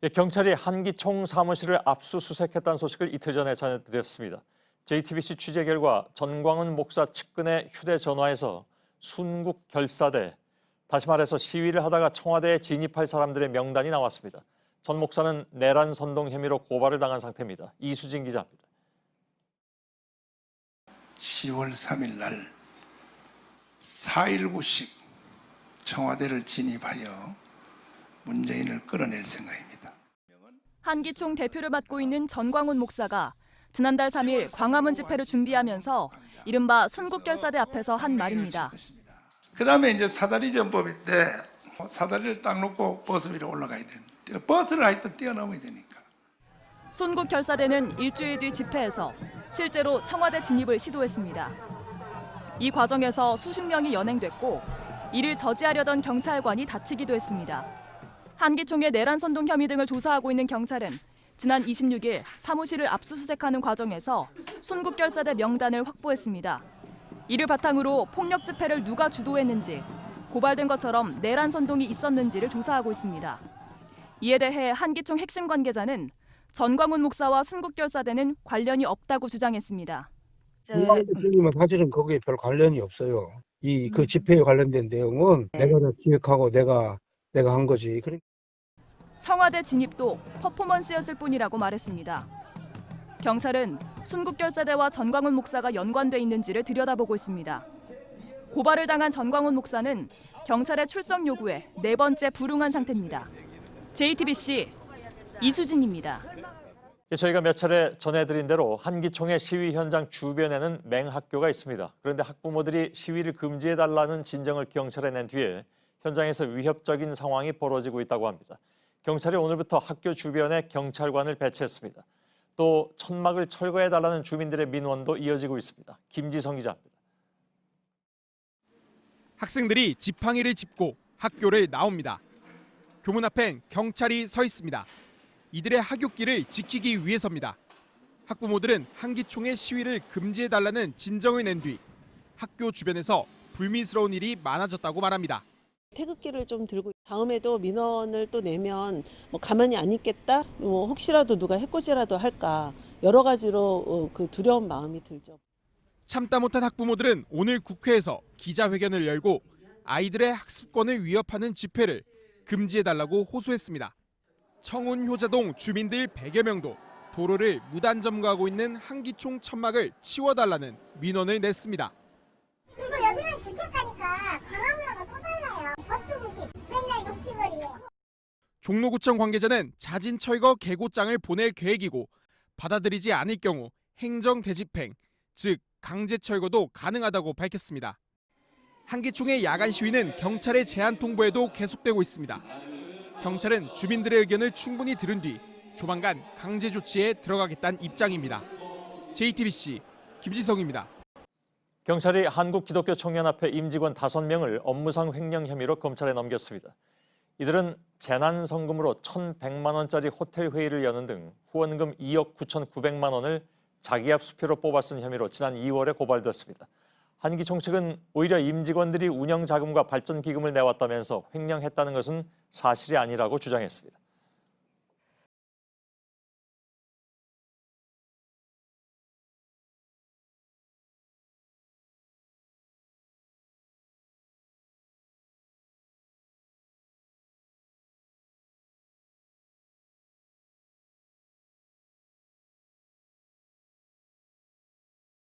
경찰이 한기총 사무실을 압수수색했다는 소식을 이틀 전에 전해드렸습니다. JTBC 취재 결과 전광훈 목사 측근의 휴대전화에서 순국 결사대, 다시 말해서 시위를 하다가 청와대에 진입할 사람들의 명단이 나왔습니다. 전 목사는 내란 선동 혐의로 고발을 당한 상태입니다. 이수진 기자입니다. 10월 3일 날 4.19식 청와대를 진입하여 문재인을 끌어낼 생각입니다. 한기총 대표를 맡고 있는 전광훈 목사가 지난달 3일 광화문 집회를 준비하면서 이른바 순국결사대 앞에서 한 말입니다. 그다음에 이제 사다리 전법인데 사다리를 딱 놓고 버스 위로 올라가야 됩니다. 버스를 하여튼 뛰어넘어야 되니까. 순국결사대는 일주일 뒤 집회에서 실제로 청와대 진입을 시도했습니다. 이 과정에서 수십 명이 연행됐고 이를 저지하려던 경찰관이 다치기도 했습니다. 한기총의 내란 선동 혐의 등을 조사하고 있는 경찰은 지난 26일 사무실을 압수수색하는 과정에서 순국결사대 명단을 확보했습니다. 이를 바탕으로 폭력 집회를 누가 주도했는지, 고발된 것처럼 내란 선동이 있었는지를 조사하고 있습니다. 이에 대해 한기총 핵심 관계자는 전광훈 목사와 순국결사대는 관련이 없다고 주장했습니다. 전광훈 대표님은 사실은 거기에 별 관련이 없어요. 그 집회에 관련된 내용은 내가 다 기획하고 내가 한 거지. 청와대 진입도 퍼포먼스였을 뿐이라고 말했습니다. 경찰은 순국결사대와 전광훈 목사가 연관돼 있는지를 들여다보고 있습니다. 고발을 당한 전광훈 목사는 경찰의 출석 요구에 4번째 불응한 상태입니다. JTBC 이수진입니다. 저희가 몇 차례 전해드린 대로 한기총의 시위 현장 주변에는 맹학교가 있습니다. 그런데 학부모들이 시위를 금지해달라는 진정을 경찰에 낸 뒤에 현장에서 위협적인 상황이 벌어지고 있다고 합니다. 경찰이 오늘부터 학교 주변에 경찰관을 배치했습니다. 또 천막을 철거해달라는 주민들의 민원도 이어지고 있습니다. 김지성 기자입니다. 학생들이 지팡이를 짚고 학교를 나옵니다. 교문 앞엔 경찰이 서 있습니다. 이들의 하굣길을 지키기 위해서입니다. 학부모들은 한기총의 시위를 금지해달라는 진정을 낸 뒤 학교 주변에서 불미스러운 일이 많아졌다고 말합니다. 태극기를 좀 들고 다음에도 민원을 또 내면 가만히 안 있겠다, 혹시라도 누가 해코지라도 할까 여러 가지로 그 두려운 마음이 들죠. 참다 못한 학부모들은 오늘 국회에서 기자회견을 열고 아이들의 학습권을 위협하는 집회를 금지해달라고 호소했습니다. 청운 효자동 주민들 100여 명도 도로를 무단 점거하고 있는 한기총 천막을 치워달라는 민원을 냈습니다. 이거 여기만 지켰다니까 광화문하고 또 달라요. 법도 맨날 녹지거리예요. 종로구청 관계자는 자진 철거 계고장을 보낼 계획이고 받아들이지 않을 경우 행정 대집행, 즉 강제 철거도 가능하다고 밝혔습니다. 한기총의 야간 시위는 경찰의 제한 통보에도 계속되고 있습니다. 경찰은 주민들의 의견을 충분히 들은 뒤 조만간 강제 조치에 들어가겠다는 입장입니다. JTBC 김지성입니다. 경찰이 한국기독교총연합회 임직원 5명을 업무상 횡령 혐의로 검찰에 넘겼습니다. 이들은 재난성금으로 1,100만 원짜리 호텔 회의를 여는 등 후원금 2억 9,900만 원을 자기압 수표로 뽑아 쓴 혐의로 지난 2월에 고발됐습니다. 한기총 측은 오히려 임직원들이 운영 자금과 발전 기금을 내왔다면서 횡령했다는 것은 사실이 아니라고 주장했습니다.